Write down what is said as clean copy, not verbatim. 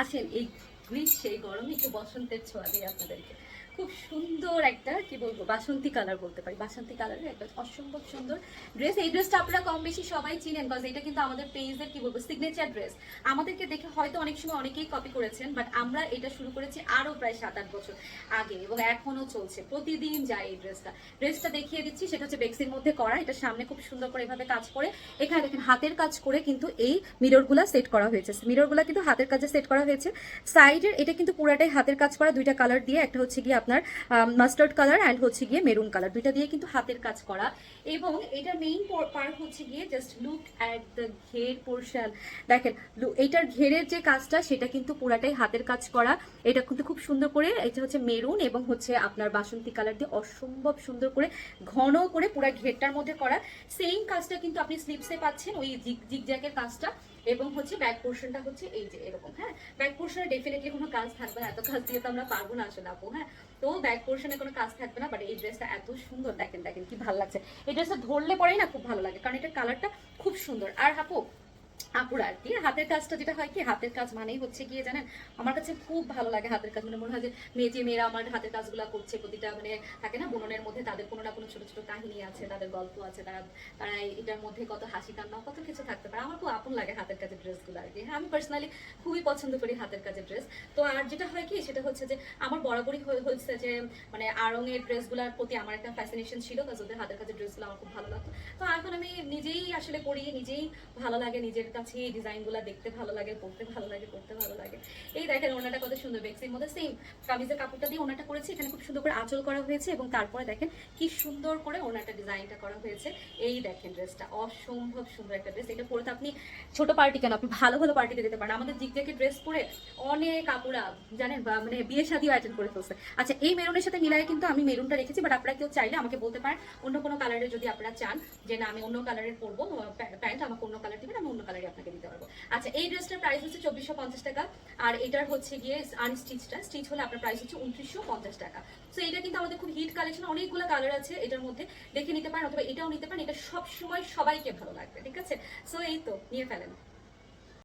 আসেন এই গ্রীষ্মে এই গরমে একটু বসন্তের ছোঁয়া দিই আপনাদেরকে। খুব সুন্দর একটা কি বলবো বাসন্তী কালার বলতে পারি, বাসন্তী কালারের একটা অসম্ভব সুন্দর ড্রেস। এই ড্রেসটা আপনারা কম বেশি সবাই চিনেন, বিকজ এটা কিন্তু আমাদের পেজের কি বলবো সিগনেচার ড্রেস। আমাদেরকে দেখে হয়তো অনেক সময় অনেকেই কপি করেছেন, বাট আমরা এটা শুরু করেছি আরো প্রায় 7-8 বছর আগে এবং এখনো চলছে, প্রতিদিন যায় এই ড্রেসটা দেখিয়ে দিচ্ছি। সেটা হচ্ছে বেক্সির মধ্যে করা, এটা সামনে খুব সুন্দর করে এভাবে কাজ করে, এখানে দেখেন হাতের কাজ করে কিন্তু এই মিররগুলা সেট করা হয়েছে, মিররগুলা কিন্তু হাতের কাজে সেট করা হয়েছে। সাইডের এটা কিন্তু পুরাটাই হাতের কাজ করা, দুইটা কালার দিয়ে, একটা হচ্ছে গিয়ে আপনার মাস্টার্ড কালার অ্যান্ড হচ্ছে গিয়ে মেরুন কালার, দুইটা দিয়ে কিন্তু হাতের কাজ করা। এবং এটা মেইন পার্ট হচ্ছে গিয়ে জাস্ট লুক অ্যাট দ্য ঘের পোর্শন। দেখেন এইটার ঘেরের যে কাজটা সেটা কিন্তু পুরাটাই হাতের কাজ করা। এটা কিন্তু খুব সুন্দর করে, এটা হচ্ছে মেরুন এবং হচ্ছে আপনার বাসন্তী কালার দিয়ে অসম্ভব সুন্দর করে ঘন করে পুরা ঘেরটার মধ্যে করা। সেম কাজটা কিন্তু আপনি স্লিপসে পাচ্ছেন, ওই জিগজ্যাগের কাজটা। এবং হচ্ছে ব্যাক পোর্শনটা হচ্ছে এই যে এরকম। হ্যাঁ, ব্যাক পোর্শনে ডেফিনেটলি কোনো কাজ থাকবে না, এত কাজ দিয়ে তো আমরা পারবো না আসলে আপু। হ্যাঁ, তো ব্যাক পোর্শনে কোনো কাজ থাকবে না, বাট এই ড্রেসটা এত সুন্দর, দেখেন দেখেন কি ভালো লাগছে। এই ড্রেসটা ধরলে পরেই না খুব ভালো লাগে, কারণ এটার কালারটা খুব সুন্দর। আর আপু আপুরা আর কি হাতের কাজটা যেটা হয় কি, হাতের কাজ মানেই হচ্ছে গিয়ে জানেন, আমার কাছে খুব ভালো লাগে হাতের কাজ। মানে মনে হয় যে মেয়েরা আমার হাতের কাজগুলো করছে, প্রতিটা মানে থাকে না বুননের মধ্যে তাদের কোনো না কোনো ছোট ছোট কাহিনী আছে, তাদের গল্প আছে, তারা তারা এটার মধ্যে কত হাসি কান্না কত কিছু থাকতে পারে। আমার খুব আপন লাগে হাতের কাজের ড্রেসগুলো আর কি। হ্যাঁ, আমি পার্সোনালি খুবই পছন্দ করি হাতের কাজের ড্রেস। তো আর যেটা হয় কি সেটা হচ্ছে যে আমার বরাবরই হয়েছে যে মানে আড়ংয়ের ড্রেসগুলোর প্রতি আমার একটা ফ্যাসিনেশন ছিল, কাজ ওদের হাতের কাজের ড্রেসগুলো আমার খুব ভালো লাগতো। তো এখন আমি নিজেই আসলে করি, নিজেই ভালো লাগে, নিজের কাছে এই ডিজাইনগুলো দেখতে ভালো লাগে, পড়তে ভালো লাগে, করতে ভালো লাগে। এই দেখেন ওনাটা কত সুন্দর, বেক্সির মধ্যে সেম কামিজের কাপড়টা দিয়ে ওনাটা করেছি, এখানে খুব সুন্দর করে আঁচল করা হয়েছে এবং তারপরে দেখেন কি সুন্দর করে ওনাটা ডিজাইনটা করা হয়েছে। এই দেখেন ড্রেসটা অসম্ভব সুন্দর একটা ড্রেস। এটা পরে তো আপনি ছোট পার্টি কেন, আপনি ভালো ভালো পার্টিতে যেতে পারেন। আমাদের জিগজ্যাগের ড্রেস পরে অনেক আপুরা জানেন বা মানে বিয়ে শাদিও অ্যাটেন্ড করে ফেলছে। আচ্ছা, এই মেরুনের সাথে মিলায় কিন্তু আমি মেরুনটা রেখেছি, বাট আপনারা কেউ চাইলে আমাকে বলতে পারেন অন্য কোনো কালারের যদি আপনারা চান যে না আমি অন্য কালারের পরবো প্যান্ট, আমাকে অন্য কালার দিবেন, আমি অন্য কালারই আপনাকে দিতে পারবো। আচ্ছা, এই ড্রেসটার প্রাইস হচ্ছে 2450 টাকা, আর এটার হচ্ছে গিয়ে আনস্টিচটা, স্টিচ হলে আপনার প্রাইস হচ্ছে 2950 টাকা। সো এটা কিন্তু আমাদের খুব হিট কালেকশন, অনেকগুলো কালার আছে এটার মধ্যে, দেখে নিতে পারেন অথবা এটাও নিতে পারেন। এটা সব সময় সবাইকে ভালো লাগবে, ঠিক আছে? সো এই তো নিয়ে ফেলেন।